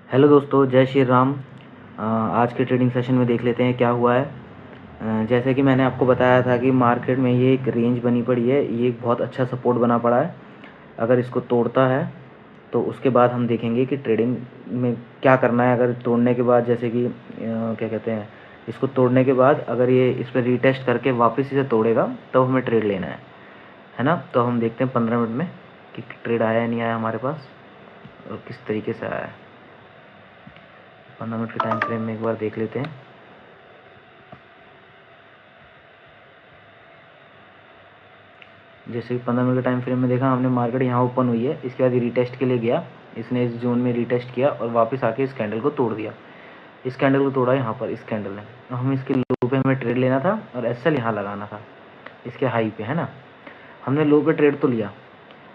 Hello दोस्तों, जय श्री राम। आज के ट्रेडिंग सेशन में देख लेते हैं क्या हुआ है। जैसे कि मैंने आपको बताया था कि मार्केट में ये एक रेंज बनी पड़ी है, ये एक बहुत अच्छा सपोर्ट बना पड़ा है। अगर इसको तोड़ता है तो उसके बाद हम देखेंगे कि ट्रेडिंग में क्या करना है। अगर तोड़ने के बाद जैसे कि क्या कहते हैं, इसको तोड़ने के बाद अगर ये इस पर रीटेस्ट करके वापस इसे तोड़ेगा तो हमें ट्रेड लेना है ना। तो हम देखते हैं 15 मिनट में कि ट्रेड आया या नहीं आया हमारे पास और किस तरीके से आया है। 15 मिनट के टाइम फ्रेम में एक बार देख लेते हैं। जैसे कि 15 मिनट के टाइम फ्रेम में देखा हमने, मार्केट यहाँ ओपन हुई है, इसके बाद रीटेस्ट के लिए गया, इसने इस जोन में रीटेस्ट किया और वापस आके इस कैंडल को तोड़ दिया। इस कैंडल को तोड़ा यहाँ पर, इस कैंडल ने। तो हम इसके लो पे हमें ट्रेड लेना था और एसएल यहाँ लगाना था इसके हाई पे, है ना। हमने लो पे ट्रेड तो लिया।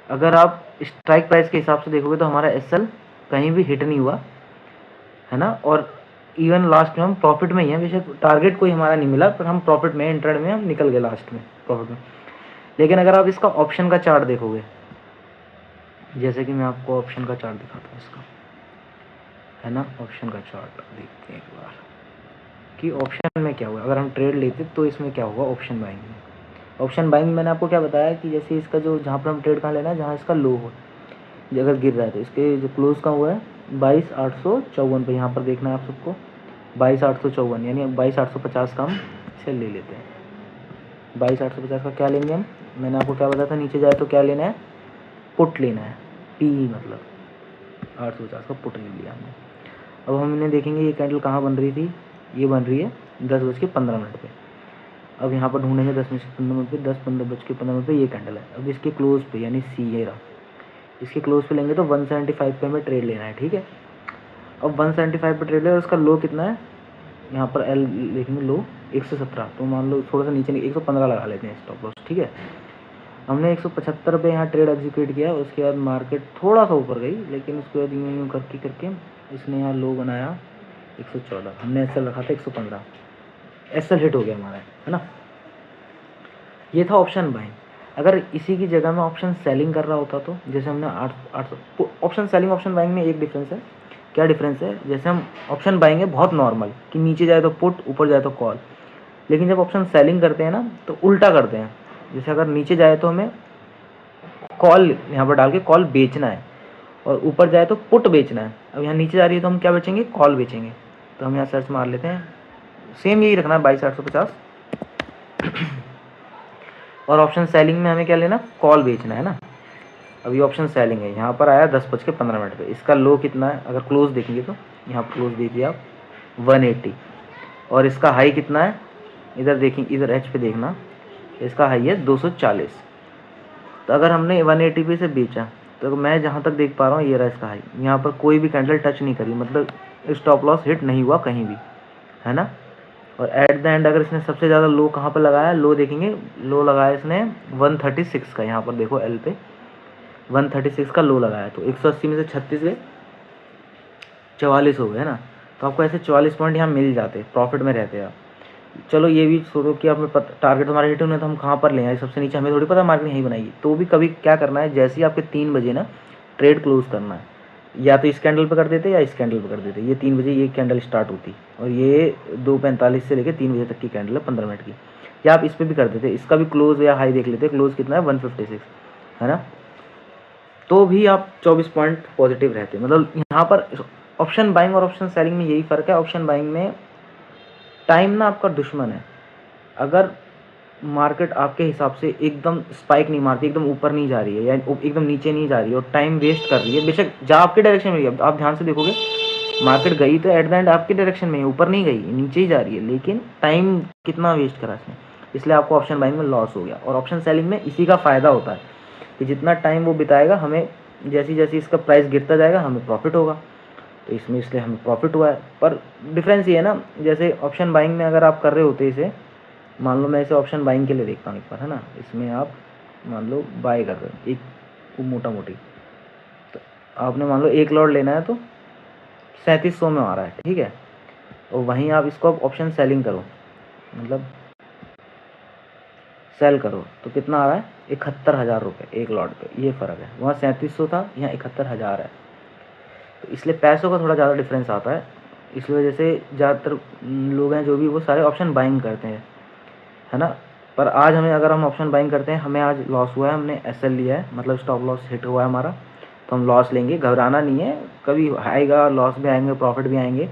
अगर आप स्ट्राइक प्राइस के हिसाब से देखोगे तो हमारा एसएल कहीं भी हिट नहीं हुआ, है ना। और इवन लास्ट में हम प्रॉफिट में ही हैं, बेशक टारगेट कोई हमारा नहीं मिला, पर हम प्रॉफिट में, इंट्राडे में हम निकल गए लास्ट में प्रॉफिट में। लेकिन अगर आप इसका ऑप्शन का चार्ट देखोगे, जैसे कि मैं आपको ऑप्शन का चार्ट दिखाता हूँ इसका, है ना। ऑप्शन का चार्ट देखते हैं एक बार कि ऑप्शन में क्या हुआ। अगर हम ट्रेड लेते तो इसमें क्या होगा ऑप्शन बाइंग में। ऑप्शन बाइंग में मैंने आपको क्या बताया कि जैसे इसका जो, जहाँ पर हम ट्रेड कहाँ लेना है, जहाँ इसका लो हो, अगर गिर रहा है तो इसके जो क्लोज का हुआ है 22,854 पे, यहाँ पर देखना है आप सबको 22,854, यानी 22,850 का हम इसे ले लेते हैं। 22,850 का क्या लेंगे हम, मैंने आपको क्या बताया था, नीचे जाए तो क्या लेना है, पुट लेना है, पी मतलब 850 का पुट ले लिया हमने। अब हम इन्हें देखेंगे ये कैंडल कहाँ बन रही थी, ये बन रही है 10:15 पे। अब यहाँ पर ढूंढेंगे 10:15 पे, 10:15 पे ये कैंडल है। अब इसके क्लोज पे, यानी सी ये रहा, इसके क्लोज पे लेंगे तो 175 पे हमें ट्रेड लेना है, ठीक है। अब 175 पे ट्रेड ले, और उसका लो कितना है, यहाँ पर एल देखेंगे, लो 117, तो मान लो थोड़ा सा नीचे 115 लगा लेते हैं स्टॉप लॉस, ठीक है। हमने 175 पे यहाँ ट्रेड एग्जीक्यूट किया, उसके बाद मार्केट थोड़ा सा ऊपर गई, लेकिन उसके बाद यूँ यूँ करके करके इसने यहाँ लो बनाया 114, हमने एसएल रखा था 115, एसएल हिट हो गया हमारा, है ना। ये था ऑप्शन बाइंग। अगर इसी की जगह में ऑप्शन सेलिंग कर रहा होता तो, जैसे हमने 800 ऑप्शन सेलिंग, ऑप्शन बाइंग में एक डिफरेंस है। क्या डिफरेंस है, जैसे हम ऑप्शन बाइंग है बहुत नॉर्मल कि नीचे जाए तो पुट, ऊपर जाए तो कॉल। लेकिन जब ऑप्शन सेलिंग करते हैं ना तो उल्टा करते हैं। जैसे अगर नीचे जाए तो हमें कॉल यहाँ पर डाल के कॉल बेचना है, और ऊपर जाए तो पुट बेचना है। अब यहाँ नीचे जा रही है तो हम क्या बेचेंगे, कॉल बेचेंगे। तो हम यहाँ सर्च मार लेते हैं, सेम यही रखना है 22,850। और ऑप्शन सेलिंग में हमें क्या लेना, कॉल बेचना है ना। अब ये ऑप्शन सेलिंग है, यहाँ पर आया 10:15 पे। इसका लो कितना है, अगर क्लोज देखेंगे तो यहाँ पर क्लोज देखिए आप 180, और इसका हाई कितना है, इधर देखेंगे, इधर एच पे देखना, इसका हाई है 240। तो अगर हमने 180 पे से बेचा तो मैं जहाँ तक देख पा रहा हूँ ये रहा इसका हाई, यहाँ पर कोई भी कैंडल टच नहीं करी, मतलब स्टॉप लॉस हिट नहीं हुआ कहीं भी, है ना। और एट द एंड अगर इसने सबसे ज़्यादा लो कहाँ पर लगाया, लो देखेंगे, लो लगाया इसने 136 का, यहाँ पर देखो एल पे 136 का लो लगाया। तो 180 में से 36 गए, 44 हो गए, है ना। तो आपको ऐसे 44 पॉइंट यहाँ मिल जाते, प्रॉफिट में रहते आप। चलो ये भी सोचो कि आपने टारगेट हमारा हिट होना है तो हम कहाँ पर लें आए, सबसे नीचे, हमें थोड़ी पता मार्केट यहीं बनाएगी। तो भी कभी क्या करना है, जैसे ही आपके 3 बजे ना ट्रेड क्लोज करना है, या तो इस कैंडल पे कर देते या इस कैंडल पे कर देते। ये 3 बजे ये कैंडल स्टार्ट होती, और ये 2:45 से लेकर 3 बजे तक की कैंडल है 15 मिनट की। या आप इस पर भी कर देते, इसका भी क्लोज या हाई देख लेते, क्लोज कितना है 156, है ना। तो भी आप 24 पॉइंट पॉजिटिव रहते। मतलब यहाँ पर ऑप्शन बाइंग और ऑप्शन सेलिंग में यही फ़र्क है। ऑप्शन बाइंग में टाइम ना आपका दुश्मन है। अगर मार्केट आपके हिसाब से एकदम स्पाइक नहीं मारती, एकदम ऊपर नहीं जा रही है या एकदम नीचे नहीं जा रही है और टाइम वेस्ट कर रही है, बेशक जा आपके डायरेक्शन में, आप ध्यान से देखोगे मार्केट गई तो एट द एंड आपके डायरेक्शन में, ऊपर नहीं गई, नीचे ही जा रही है, लेकिन टाइम कितना वेस्ट करा इसने, इसलिए आपको ऑप्शन बाइंग में लॉस हो गया। और ऑप्शन सेलिंग में इसी का फ़ायदा होता है कि जितना टाइम वो बिताएगा, हमें जैसी जैसी इसका प्राइस गिरता जाएगा हमें प्रॉफिट होगा। तो इसमें इसलिए हमें प्रॉफिट हुआ है। पर डिफरेंस ये है ना, जैसे ऑप्शन बाइंग में अगर आप कर रहे होते इसे, मान लो मैं इसे ऑप्शन बाइंग के लिए देखता हूँ एक बार, है ना। इसमें आप मान लो बाय कर रहे हो एक मोटा मोटी, तो आपने मान लो 1 लॉट लेना है तो 3700 में आ रहा है, ठीक है। और वहीं आप इसको ऑप्शन सेलिंग करो, मतलब सेल करो, तो कितना आ रहा है, 71,000 रुपये 1 लॉट पे। ये फ़र्क है, वहाँ 3700 था, यहाँ 71,000 है। तो इसलिए पैसों का थोड़ा ज़्यादा डिफरेंस आता है। इस वजह से ज़्यादातर लोग हैं जो भी, वो सारे ऑप्शन बाइंग करते हैं, है ना। पर आज हमें, अगर हम ऑप्शन बाइंग करते हैं, हमें आज लॉस हुआ है, हमने एसएल लिया है, मतलब स्टॉप लॉस हिट हुआ है हमारा, तो हम लॉस लेंगे, घबराना नहीं है। कभी आएगा लॉस भी आएंगे, प्रॉफिट भी आएंगे,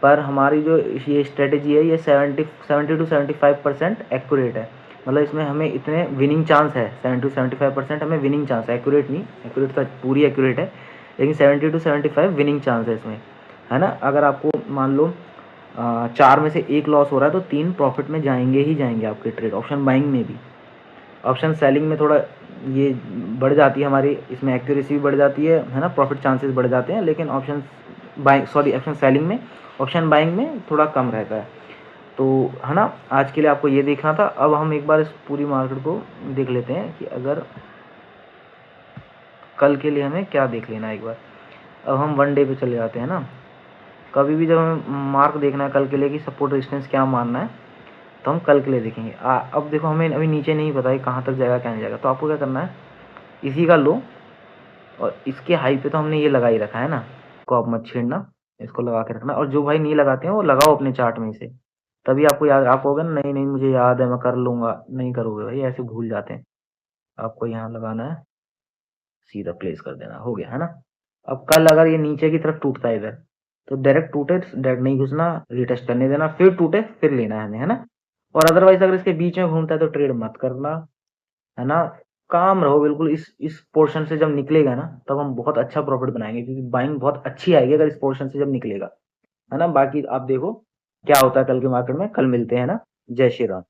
पर हमारी जो ये स्ट्रेटेजी है ये 70 to 75% एक्यूरेट है। मतलब इसमें हमें इतने विनिंग चांस है, 70 to 75% हमें विनिंग चांस है, एक्यूरेट नहीं, एक्यूरेट तो पूरी एक्यूरेट है, लेकिन 70 to 75 विनिंग चांस है इसमें, है ना। अगर आपको मान लो 4 में से 1 लॉस हो रहा है तो 3 प्रॉफिट में जाएंगे ही जाएंगे आपके ट्रेड, ऑप्शन बाइंग में भी। ऑप्शन सेलिंग में थोड़ा ये बढ़ जाती है हमारी, इसमें एक्यूरेसी भी बढ़ जाती है ना, प्रॉफिट चांसेस बढ़ जाते हैं, लेकिन ऑप्शन सेलिंग में, ऑप्शन बाइंग में थोड़ा कम रहता है। तो है ना, आज के लिए आपको ये देखना था। अब हम एक बार इस पूरी मार्केट को देख लेते हैं कि अगर कल के लिए हमें क्या देख लेना है एक बार। अब हम 1 डे पे चले जाते हैं ना। कभी भी जब हमें मार्क देखना है कल के लिए कि सपोर्ट रेजिस्टेंस क्या मानना है, तो हम कल के लिए देखेंगे। अब देखो, हमें अभी नीचे नहीं पता है कहाँ तक जाएगा क्या नहीं जाएगा, तो आपको क्या करना है, इसी का लो और इसके हाई पे तो हमने ये लगा ही रखा है ना, को आप मत छेड़ना, इसको लगा के रखना। और जो भाई नहीं लगाते हैं वो लगाओ अपने चार्ट में से, तभी आपको याद, आप कहोगे ना नहीं नहीं मुझे याद है मैं कर लूंगा, नहीं करोगे भाई, ऐसे भूल जाते हैं। आपको यहाँ लगाना है, सीधा प्लेस कर देना, हो गया, है ना। अब कल अगर ये नीचे की तरफ टूटता है इधर, तो डायरेक्ट टूटे, डायरेक्ट नहीं घुसना, रिटेस्ट करने देना, फिर टूटे फिर लेना है हमें, है ना। और अदरवाइज अगर इसके बीच में घूमता है तो ट्रेड मत करना, है ना। काम रहो बिल्कुल। इस पोर्शन से जब निकलेगा ना, तब हम बहुत अच्छा प्रॉफिट बनाएंगे, क्योंकि बाइंग बहुत अच्छी आएगी अगर इस पोर्शन से जब निकलेगा, है ना। बाकी आप देखो क्या होता है कल के मार्केट में। कल मिलते हैं ना। जय श्री राम।